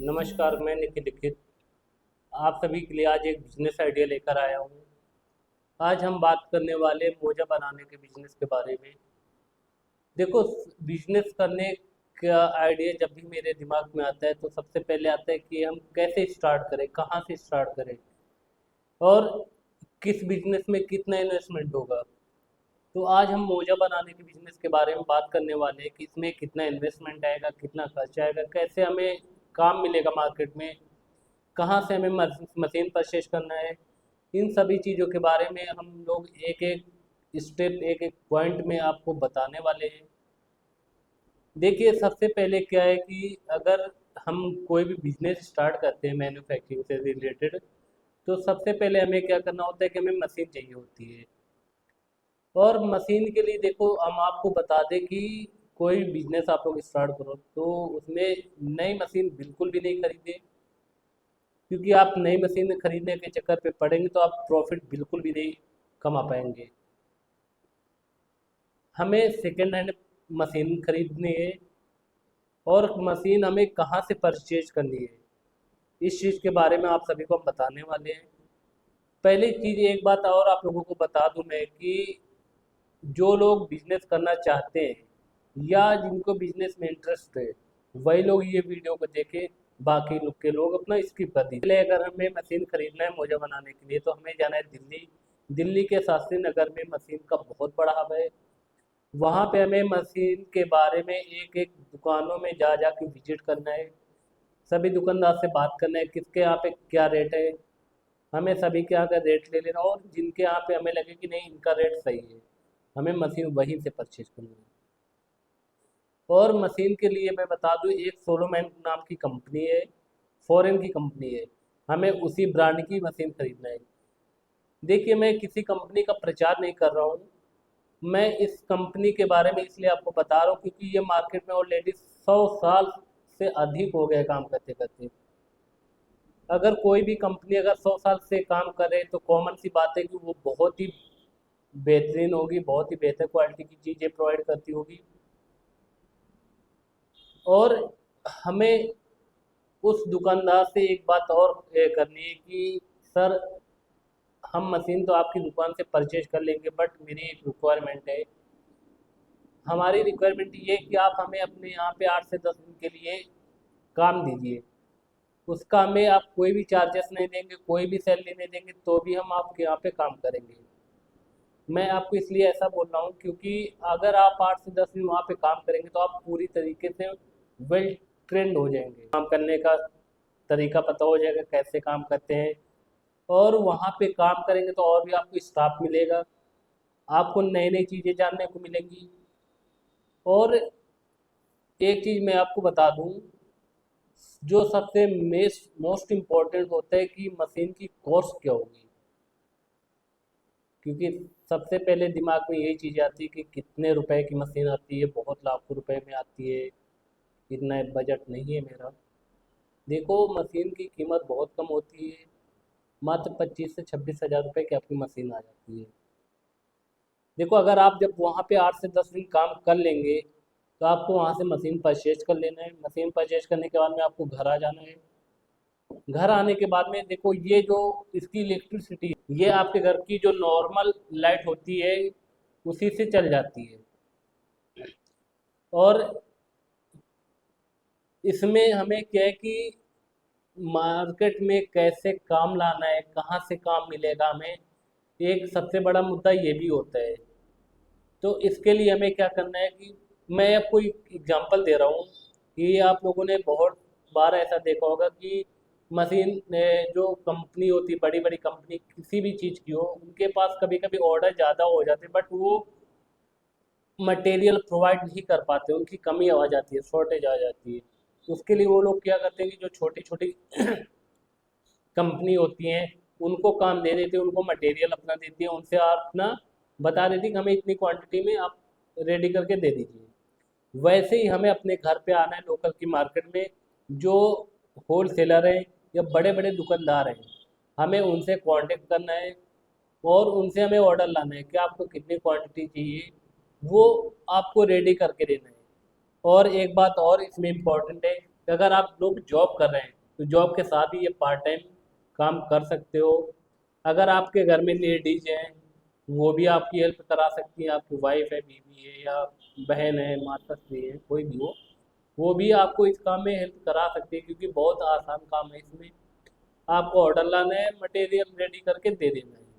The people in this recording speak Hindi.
नमस्कार, मैं निखिल लिखित आप सभी के लिए आज एक बिजनेस आइडिया लेकर आया हूँ। आज हम बात करने वाले मोजा बनाने के बिजनेस के बारे में। देखो, बिजनेस करने का आइडिया जब भी मेरे दिमाग में आता है तो सबसे पहले आता है कि हम कैसे स्टार्ट करें, कहाँ से स्टार्ट करें और किस बिजनेस में कितना इन्वेस्टमेंट होगा। तो आज हम मोजा बनाने के बिजनेस के बारे में बात करने वाले हैं कि इसमें कितना इन्वेस्टमेंट आएगा, कितना खर्चा आएगा, कैसे हमें काम मिलेगा मार्केट में, कहाँ से हमें मशीन परचेज करना है। इन सभी चीज़ों के बारे में हम लोग एक एक स्टेप, एक एक पॉइंट में आपको बताने वाले हैं। देखिए, सबसे पहले क्या है कि अगर हम कोई भी बिजनेस स्टार्ट करते हैं मैन्युफैक्चरिंग से रिलेटेड, तो सबसे पहले हमें क्या करना होता है कि हमें मशीन चाहिए होती है। और मशीन के लिए देखो, हम आपको बता दें कि कोई बिजनेस आप लोग स्टार्ट करो तो उसमें नई मशीन बिल्कुल भी नहीं खरीदें, क्योंकि आप नई मशीन खरीदने के चक्कर पे पड़ेंगे तो आप प्रॉफिट बिल्कुल भी नहीं कमा पाएंगे। हमें सेकेंड हैंड मशीन खरीदनी है। और मशीन हमें कहाँ से परचेज करनी है, इस चीज़ के बारे में आप सभी को हम बताने वाले हैं। पहली चीज़, एक बात और आप लोगों को बता दूं मैं कि जो लोग बिजनेस करना चाहते हैं या जिनको बिजनेस में इंटरेस्ट है, वही लोग ये वीडियो को देखें। बाकी लोग के लोग अपना स्किप कर दीजिए। पहले अगर हमें मशीन खरीदना है मोजा बनाने के लिए तो हमें जाना है दिल्ली। दिल्ली के शास्त्री नगर में मशीन का बहुत बड़ा हब है। वहाँ पे हमें मशीन के बारे में एक एक दुकानों में जा जा के विजिट करना है। सभी दुकानदार से बात करना है किसके यहाँ पे क्या रेट है। हमें सभी के यहाँ का रेट ले लेना, और जिनके यहाँ पे हमें लगे कि नहीं इनका रेट सही है, हमें मशीन वहीं से परचेज करनी है। और मशीन के लिए मैं बता दूं, एक सोलोमैन नाम की कंपनी है, फॉरेन की कंपनी है। हमें उसी ब्रांड की मशीन खरीदना है। देखिए, मैं किसी कंपनी का प्रचार नहीं कर रहा हूँ। मैं इस कंपनी के बारे में इसलिए आपको बता रहा हूँ क्योंकि ये मार्केट में ऑलरेडी 100 साल से अधिक हो गए काम करते करते। अगर कोई भी कंपनी अगर 100 साल से काम करे तो कॉमन सी बात है कि वो बहुत ही बेहतरीन होगी, बहुत ही बेहतर क्वालिटी की चीज़ें प्रोवाइड करती होगी। और हमें उस दुकानदार से एक बात और करनी है कि सर, हम मशीन तो आपकी दुकान से परचेज कर लेंगे, बट मेरी एक रिक्वायरमेंट है। हमारी रिक्वायरमेंट ये है कि आप हमें अपने यहाँ पे 8 से 10 दिन के लिए काम दीजिए। उसका हमें आप कोई भी चार्जेस नहीं देंगे, कोई भी सैलरी नहीं देंगे, तो भी हम आपके यहाँ पे काम करेंगे। मैं आपको इसलिए ऐसा बोल रहा हूँ क्योंकि अगर आप 8 से 10 दिन वहाँ पे काम करेंगे तो आप पूरी तरीके से वेल ट्रेंड हो जाएंगे। काम करने का तरीका पता हो जाएगा, कैसे काम करते हैं। और वहाँ पे काम करेंगे तो और भी आपको स्टाफ मिलेगा, आपको नई नई चीज़ें जानने को मिलेंगी। और एक चीज़ मैं आपको बता दूँ, जो सबसे मोस्ट इम्पोर्टेंट होता है कि मशीन की कॉस्ट क्या होगी। क्योंकि सबसे पहले दिमाग में यही चीज़ आती है कि कितने रुपए की मशीन आती है, बहुत लाखों रुपए में आती है, इतना बजट नहीं है मेरा। देखो, मशीन की कीमत बहुत कम होती है, मात्र 25 से 26 हज़ार रुपये की आपकी मशीन आ जाती है। देखो, अगर आप जब वहाँ पे 8 से 10 दिन काम कर लेंगे तो आपको वहाँ से मशीन परचेज कर लेना है। मशीन परचेज करने के बाद में आपको घर आ जाना है। घर आने के बाद में देखो, ये जो इसकी इलेक्ट्रिसिटी, ये आपके घर की जो नॉर्मल लाइट होती है उसी से चल जाती है। और इसमें हमें क्या है कि मार्केट में कैसे काम लाना है, कहाँ से काम मिलेगा हमें, एक सबसे बड़ा मुद्दा ये भी होता है। तो इसके लिए हमें क्या करना है कि मैं आपको एक एग्जांपल दे रहा हूँ कि आप लोगों ने बहुत बार ऐसा देखा होगा कि मशीन जो कंपनी होती, बड़ी बड़ी कंपनी किसी भी चीज़ की हो, उनके पास कभी कभी ऑर्डर ज़्यादा हो जाते बट वो मटेरियल प्रोवाइड नहीं कर पाते, उनकी कमी आ जाती है, शॉर्टेज आ जाती है। तो उसके लिए वो लोग क्या करते हैं कि जो छोटी छोटी कंपनी होती हैं उनको काम दे देते हैं, उनको मटेरियल अपना देती हैं, उनसे आप अपना बता देती हैं कि हमें इतनी क्वांटिटी में आप रेडी करके दे दीजिए। वैसे ही हमें अपने घर पे आना है, लोकल की मार्केट में जो होल सेलर हैं या बड़े बड़े दुकानदार हैं, हमें उनसे कांटेक्ट करना है और उनसे हमें ऑर्डर लाना है कि आपको कितनी क्वांटिटी चाहिए, वो आपको रेडी करके देना है। और एक बात और इसमें इम्पॉर्टेंट है कि अगर आप लोग जॉब कर रहे हैं तो जॉब के साथ ही ये पार्ट टाइम काम कर सकते हो। अगर आपके घर में लेडीज हैं, वो भी आपकी हेल्प करा सकती हैं, आपकी वाइफ है, बीवी है, या बहन है, माता श्री है, कोई भी हो, वो भी आपको इस काम में हेल्प करा सकती है, क्योंकि बहुत आसान काम है इसमें। आपको ऑर्डर लाना है, मटेरियल रेडी करके दे देना है।